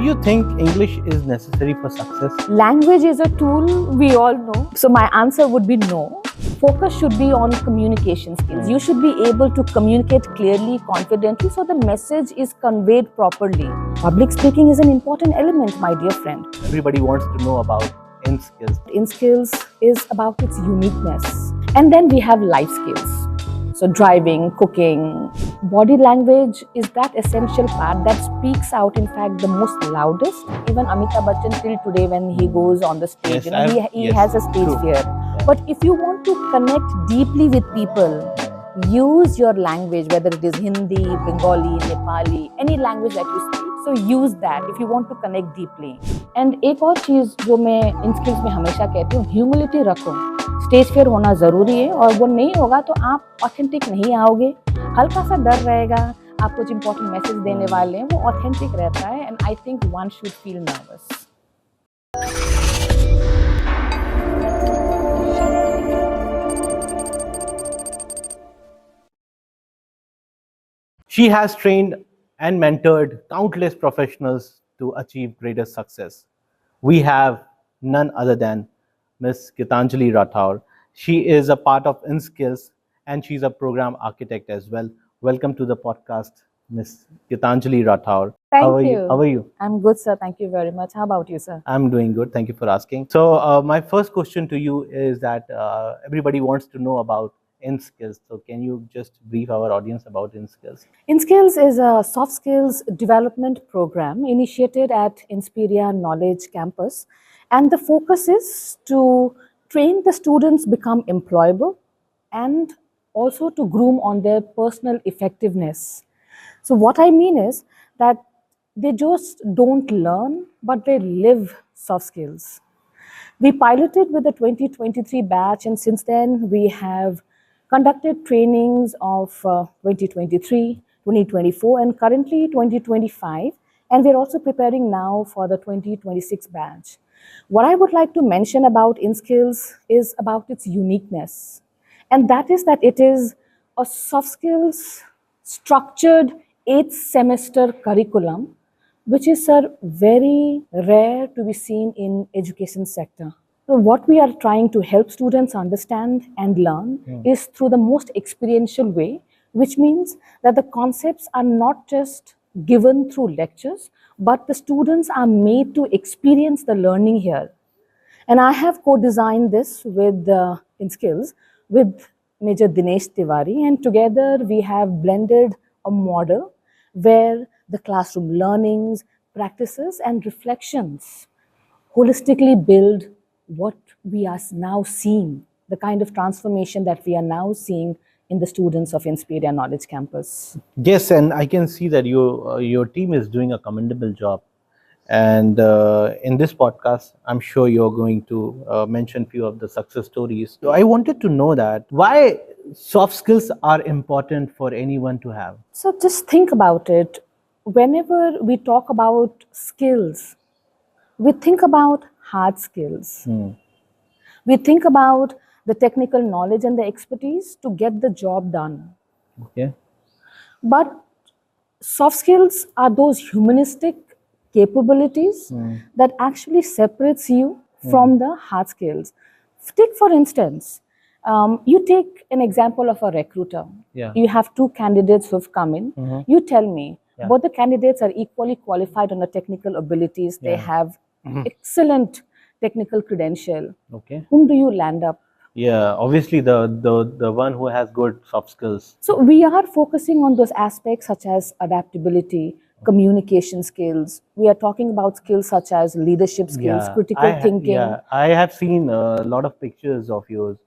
you think English is necessary for success? Language is a tool, we all know. So my answer would be no. Focus should be on communication skills. You should be able to communicate clearly, confidently, so the message is conveyed properly. Public speaking is an important element, my dear friend. Everybody wants to know about Inskills. Inskills is about its uniqueness. And then we have life skills. So driving, cooking, body language is that essential part that speaks out, in fact, the most loudest. Even Amitabh Bachchan till today when he goes on the stage, Yes, he has a stage true. fear. Yeah. But if you want to connect deeply with people, use your language, whether it is Hindi, Bengali, Nepali, any language that you speak. So use that if you want to connect deeply. And एक और चीज़ जो मैं Inskills में हमेशा कहती हूँ, humility रखो. Stage fair होना ज़रूरी है और वो नहीं होगा तो आप ऑथेंटिक नहीं आओगे. हल्का सा डर रहेगा, आप कुछ इंपॉर्टेंट मैसेज देने वाले हैं, वो ऑथेंटिक रहता है. And I think one should feel nervous. She has trained and mentored countless professionals to achieve greater success. We have none other than Miss Geetanjali Ma'am. She is a part of Inskills and she's a program architect as well. Welcome to the podcast, Miss Geetanjali Ma'am. Thank you. How are you? I'm good, sir. Thank you very much. How about you, sir? I'm doing good. Thank you for asking. So my first question to you is that everybody wants to know about Inskills. So can you just brief our audience about Inskills? Inskills is a soft skills development program initiated at Inspiria Knowledge Campus. And the focus is to train the students become employable and also to groom on their personal effectiveness. So what I mean is that they just don't learn, but they live soft skills. We piloted with the 2023 batch, and since then we have conducted trainings of 2023, 2024, and currently 2025. And we're also preparing now for the 2026 batch. What I would like to mention about Inskills is about its uniqueness. And that is that it is a soft skills structured 8th semester curriculum, which is, sir, very rare to be seen in education sector. So what we are trying to help students understand and learn is through the most experiential way, which means that the concepts are not just given through lectures, but the students are made to experience the learning here. And I have co-designed this with Inskills with Major Dinesh Tiwari, and together we have blended a model where the classroom learnings, practices, and reflections holistically build what we are now seeing, the kind of transformation that we are now seeing in the students of Inspiria Knowledge Campus. Yes, and I can see that your team is doing a commendable job. And in this podcast, I'm sure you're going to mention few of the success stories. So I wanted to know that why soft skills are important for anyone to have. So just think about it. Whenever we talk about skills, we think about hard skills. We think about the technical knowledge and the expertise to get the job done. Okay. But soft skills are those humanistic capabilities that actually separates you from the hard skills. Take, for instance, you take an example of a recruiter. Yeah. You have two candidates who've come in. You tell me, both the candidates are equally qualified on the technical abilities. They have excellent technical credential. Okay. Whom do you land up? Yeah, obviously the one who has good soft skills. So we are focusing on those aspects such as adaptability, communication skills. We are talking about skills such as leadership skills, critical thinking. Yeah, I have seen a lot of pictures of yours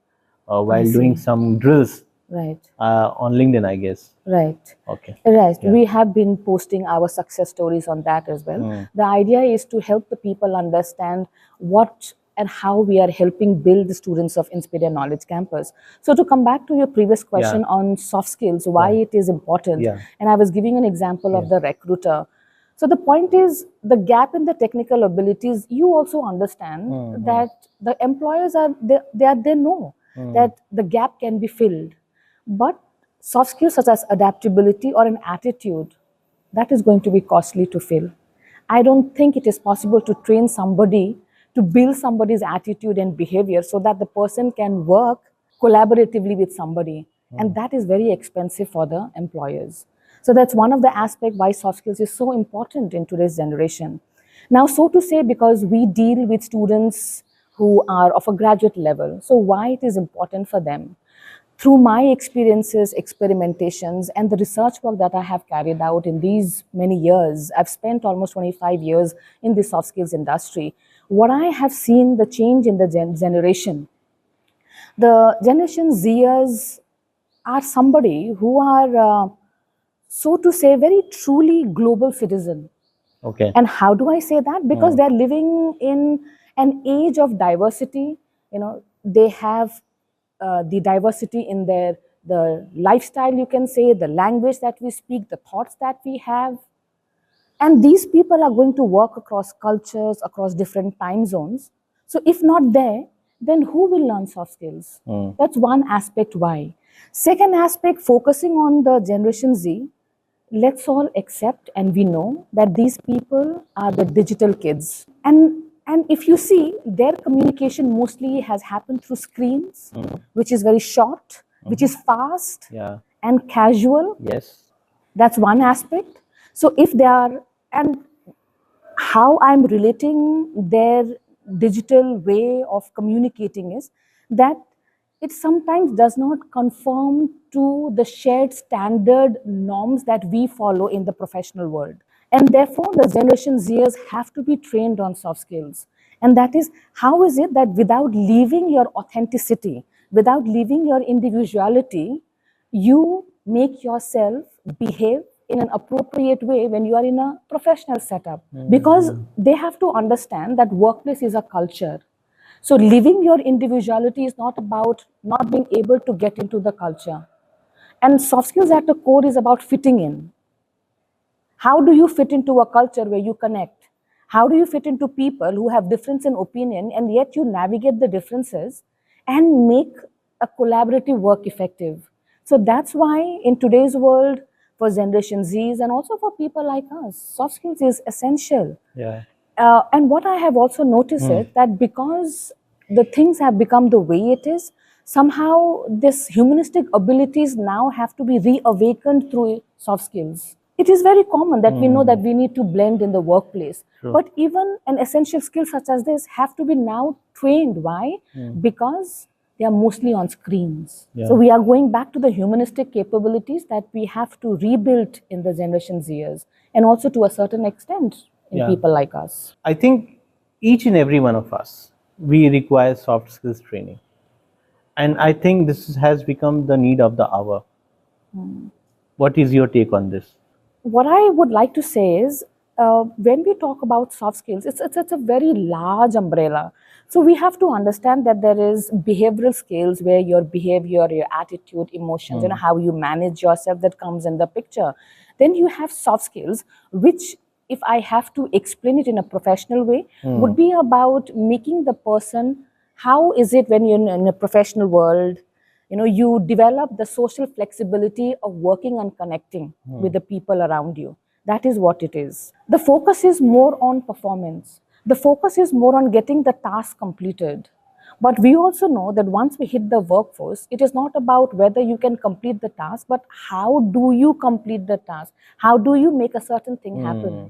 while doing some drills. Right. On LinkedIn, I guess. Right. Okay. Right. Yeah. We have been posting our success stories on that as well. The idea is to help the people understand what and how we are helping build the students of Inspiria Knowledge Campus. So to come back to your previous question on soft skills, why it is important, and I was giving an example of the recruiter. So the point is the gap in the technical abilities, you also understand that the employers they know that the gap can be filled. But soft skills such as adaptability or an attitude, that is going to be costly to fill. I don't think it is possible to train somebody to build somebody's attitude and behavior so that the person can work collaboratively with somebody. And that is very expensive for the employers. So that's one of the aspects why soft skills is so important in today's generation. Now, so to say, because we deal with students who are of a graduate level, so why it is important for them? Through my experiences, experimentations, and the research work that I have carried out in these many years, I've spent almost 25 years in the soft skills industry. What I have seen the change in the generation, the Generation Zers are somebody who are, so to say, very truly global citizen. Okay. And how do I say that? Because they're living in an age of diversity. They have the diversity in the lifestyle, you can say, the language that we speak, the thoughts that we have. And these people are going to work across cultures, across different time zones. So if not there, then who will learn soft skills? That's one aspect why. Second aspect, focusing on the Generation Z, let's all accept and we know that these people are the digital kids. And if you see, their communication mostly has happened through screens, which is very short, which is fast Yeah. and casual. Yes. That's one aspect. So if they are, and how I'm relating their digital way of communicating is that it sometimes does not conform to the shared standard norms that we follow in the professional world. And therefore, the Generation Zers have to be trained on soft skills. And that is, how is it that without leaving your authenticity, without leaving your individuality, you make yourself behave in an appropriate way when you are in a professional setup? Because they have to understand that workplace is a culture. So living your individuality is not about not being able to get into the culture. And soft skills at the core is about fitting in. How do you fit into a culture where you connect? How do you fit into people who have difference in opinion and yet you navigate the differences and make a collaborative work effective? So that's why in today's world, for Generation Zs and also for people like us, soft skills is essential. Yeah. And what I have also noticed is that because the things have become the way it is, somehow this humanistic abilities now have to be reawakened through soft skills. It is very common that we know that we need to blend in the workplace. True. But even an essential skill such as this have to be now trained. Why? Because they are mostly on screens. Yeah. So we are going back to the humanistic capabilities that we have to rebuild in the Generation Zers and also to a certain extent in Yeah. people like us. I think each and every one of us, we require soft skills training. And I think this has become the need of the hour. What is your take on this? What I would like to say is, when we talk about soft skills, it's a very large umbrella. So we have to understand that there is behavioral skills where your behavior, your attitude, emotions, how you manage yourself, that comes in the picture. Then you have soft skills, which, if I have to explain it in a professional way, would be about making the person, how is it when you're in a professional world, you develop the social flexibility of working and connecting with the people around you. That is what it is. The focus is more on performance. The focus is more on getting the task completed. But we also know that once we hit the workforce, it is not about whether you can complete the task, but how do you complete the task? How do you make a certain thing happen?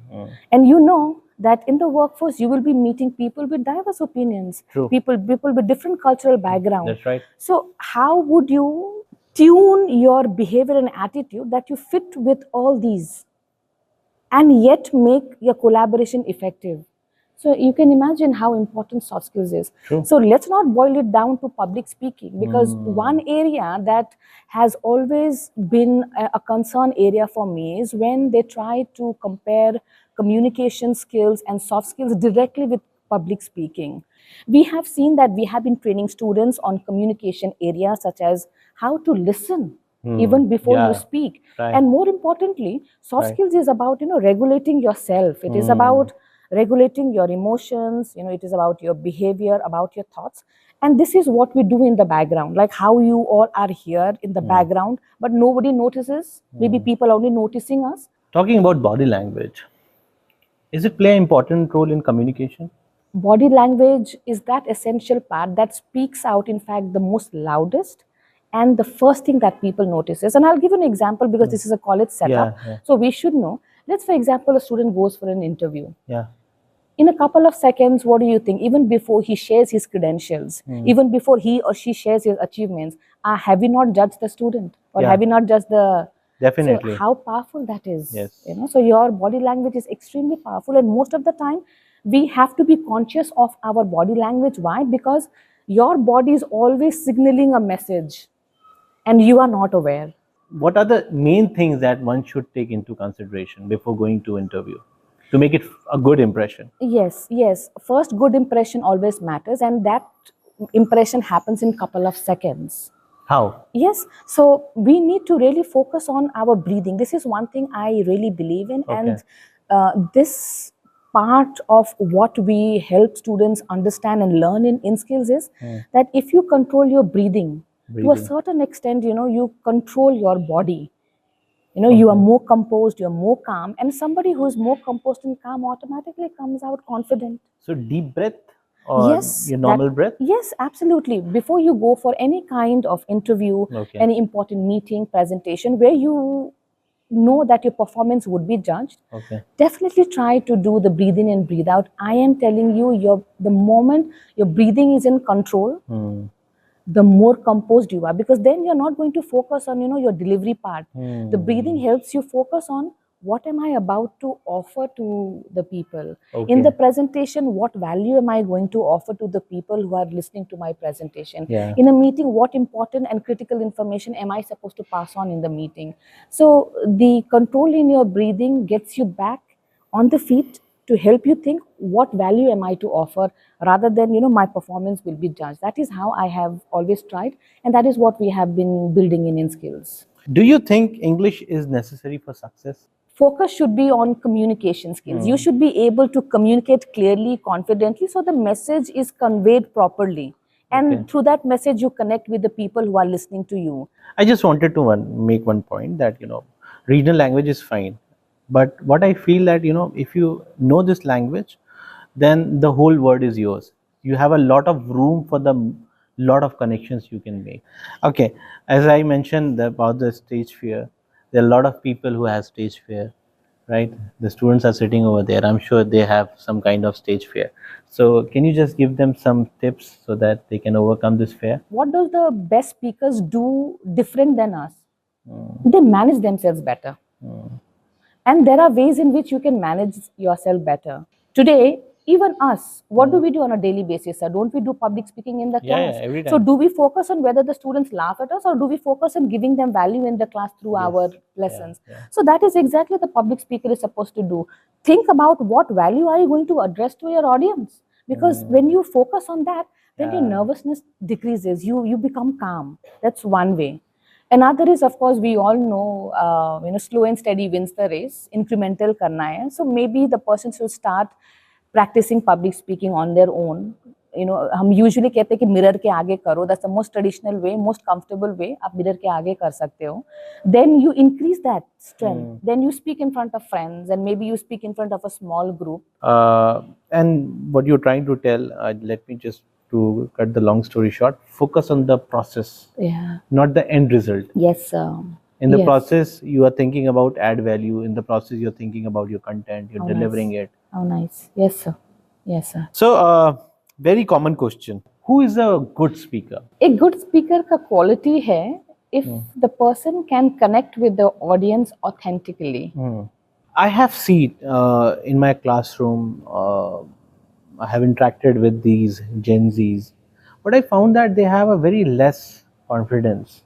And you know that in the workforce, you will be meeting people with diverse opinions, True. people with different cultural background. That's right. So how would you tune your behavior and attitude that you fit with all these and yet make your collaboration effective? So you can imagine how important soft skills is. True. So let's not boil it down to public speaking, because one area that has always been a concern area for me is when they try to compare communication skills and soft skills directly with public speaking. We have seen that we have been training students on communication areas such as how to listen even before you Yeah. speak. Right. And more importantly, soft Right. skills is about regulating yourself. It is about regulating your emotions, it is about your behavior, about your thoughts. And this is what we do in the background, like how you all are here in the background, but nobody notices. Maybe people are only noticing us. Talking about body language, Is it play an important role in communication? Body language is that essential part that speaks out, in fact, the most loudest and the first thing that people notices. And I'll give an example because this is a college Yeah, setup. yeah, So we should know. Let's, for example, a student goes for an interview. yeah. In a couple of seconds, what do you think? Even before he shares his credentials, even before he or she shares his achievements, have we not judged the student, or Yeah, have we not judged the? So definitely. how powerful that is, Yes. So your body language is extremely powerful, and most of the time, we have to be conscious of our body language. Why? Because your body is always signaling a message, and you are not aware. What are the main things that one should take into consideration before going to interview to make it a good impression? Yes, yes. First, good impression always matters, and that impression happens in couple of seconds. How? Yes, so we need to really focus on our breathing. This is one thing I really believe in, Okay. and this part of what we help students understand and learn in Inskills is that if you control your breathing to a Breathing. certain extent, you control your body. You are Okay. more composed, you're more calm, and somebody who is more composed and calm automatically comes out confident. So deep breath or Yes, your normal breath? yes, absolutely. Before you go for any kind of interview, Okay. any important meeting, presentation, where you know that your performance would be judged, Okay. definitely try to do the breathe in and breathe out. I am telling you, the moment your breathing is in control, the more composed you are, because then you're not going to focus on your delivery part. The breathing helps you focus on what am I about to offer to the people in the Okay. presentation. What value am I going to offer to the people who are listening to my presentation? Yeah. In a meeting, what important and critical information am I supposed to pass on in the meeting? So the control in your breathing gets you back on the feet to help you think what value am I to offer, rather than my performance will be judged. That is how I have always tried, and that is what we have been building in skills. Do you think English is necessary for success? Focus should be on communication skills. You should be able to communicate clearly, confidently, so the message is conveyed properly, Okay. and through that message you connect with the people who are listening to you. I just wanted to make one point that regional language is fine, but what I feel that if you know this language, then the whole word is yours. You have a lot of room for the lot of connections you can make. Okay, as I mentioned about the stage fear, there are a lot of people who have stage fear, right? The students are sitting over there. I'm sure they have some kind of stage fear. So can you just give them some tips so that they can overcome this fear? What does the best speakers do different than us? They manage themselves better. And there are ways in which you can manage yourself better. Today, even us, what do we do on a daily basis, sir? Don't we do public speaking in the Yeah, yeah, class? every So, time. do we focus on whether the students laugh at us, or do we focus on giving them value in the class through Yes. our Yeah, lessons? yeah. So, that is exactly the public speaker is supposed to do. Think about what value are you going to address to your audience? Because when you focus on that, then your Yeah. nervousness decreases. You become calm. That's one way. Another is, of course, we all know, slow and steady wins the race. Incremental karna hai. So maybe the person should start practicing public speaking on their own. हम usually कहते हैं कि mirror के आगे करो. That's the most traditional way, most comfortable way. आप mirror के आगे कर सकते हो. Then you increase that strength. Then you speak in front of friends, and maybe you speak in front of a small group. And what you're trying to tell, let me just to cut the long story short, focus on the process, Yeah. not the end result. Yes, sir. In the Yes. process, you are thinking about add value. In the process, you're thinking about your content, you're How delivering nice. it. How nice. Yes, sir. Yes, sir. So, very common question: who is a good speaker? एक good speaker का quality है if the person can connect with the audience authentically. I have seen in my classroom, I have interacted with these Gen Zs, but I found that they have a very less confidence.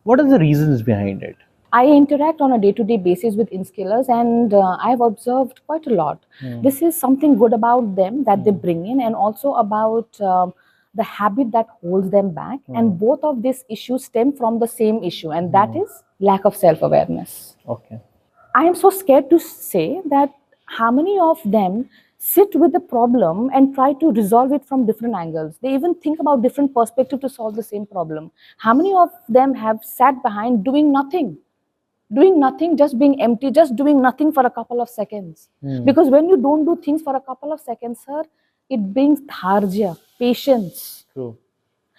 What are the reasons behind it? I interact on a day-to-day basis with Inskillers, and I've observed quite a lot. This is something good about them that they bring in, and also about the habit that holds them back. And both of these issues stem from the same issue, and that is lack of self-awareness. Okay. I am so scared to say that how many of them sit with the problem and try to resolve it from different angles. They even think about different perspectives to solve the same problem. How many of them have sat behind doing nothing? doing nothing, just being empty, just doing nothing for a couple of seconds. Because when you don't do things for a couple of seconds, sir, it brings dharja, patience. True.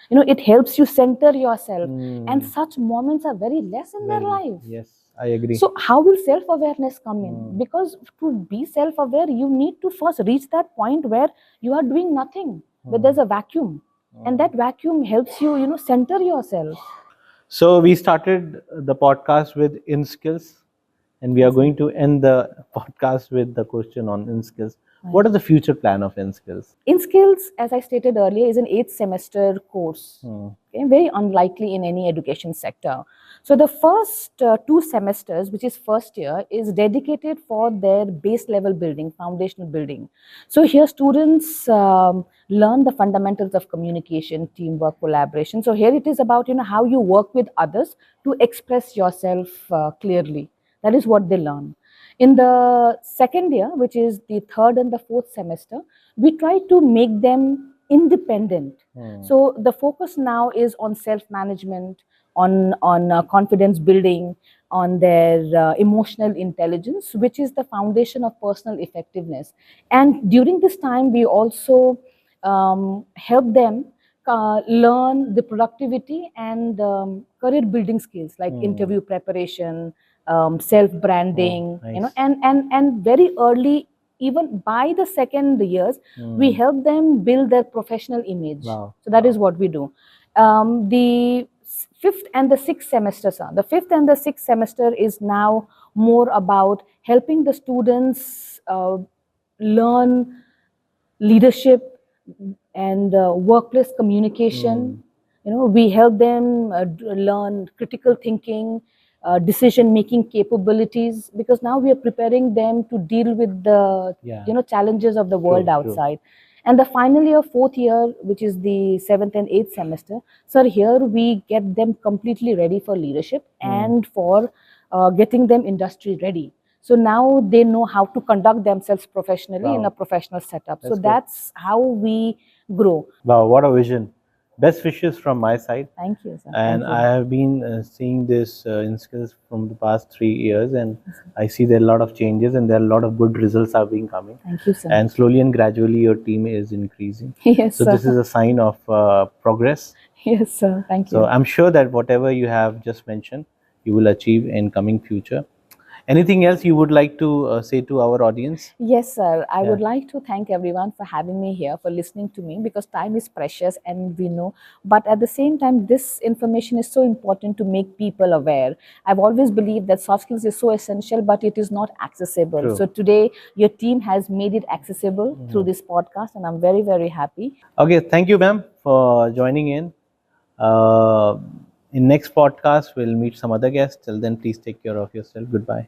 It helps you center yourself, and such moments are very less in their life. Yes, I agree. So how will self-awareness come in? Because to be self-aware, you need to first reach that point where you are doing nothing, where there's a vacuum, and that vacuum helps you, center yourself. So we started the podcast with Inskills, and we are going to end the podcast with the question on Inskills. What is the future plan of Inskills? Inskills, as I stated earlier, is an 8-semester course. Okay, very unlikely in any education sector. So the first 2 semesters, which is first year, is dedicated for their base level building, foundational building. So here students learn the fundamentals of communication, teamwork, collaboration. So here it is about how you work with others to express yourself clearly. That is what they learn. In the second year, which is the third and the fourth semester, we try to make them independent. So the focus now is on self-management, on confidence building, on their emotional intelligence, which is the foundation of personal effectiveness. And during this time, we also help them learn the productivity and career building skills like interview preparation, self branding, Nice. and very early, even by the second years, we help them build their professional image. Wow. So that is what we do. The fifth and the sixth semester, sir. The fifth and the sixth semester is now more about helping the students learn leadership and workplace communication. We help them learn critical thinking, decision making capabilities, because now we are preparing them to deal with the challenges of the world outside. And the final year, fourth year, which is the seventh and eighth semester, sir, here we get them completely ready for leadership and for getting them industry ready. So now they know how to conduct themselves professionally in a professional setup. So that's how we grow. Wow, what a vision. Best wishes from my side. Thank you, sir. And I have been seeing this in skills from the past 3 years, and I see there are a lot of changes and there are a lot of good results are being coming. Thank you, sir. And slowly and gradually your team is increasing. Yes, so sir. this is a sign of progress. Yes, sir. Thank you. So I'm sure that whatever you have just mentioned, you will achieve in coming future. Anything else you would like to say to our audience? Yes, sir. I would like to thank everyone for having me here, for listening to me, because time is precious and we know. But at the same time, this information is so important to make people aware. I've always believed that soft skills is so essential, but it is not accessible. True. So today, your team has made it accessible through this podcast, and I'm very, very happy. Okay, thank you, ma'am, for joining in. In next podcast, we'll meet some other guests. Till then, please take care of yourself. Goodbye.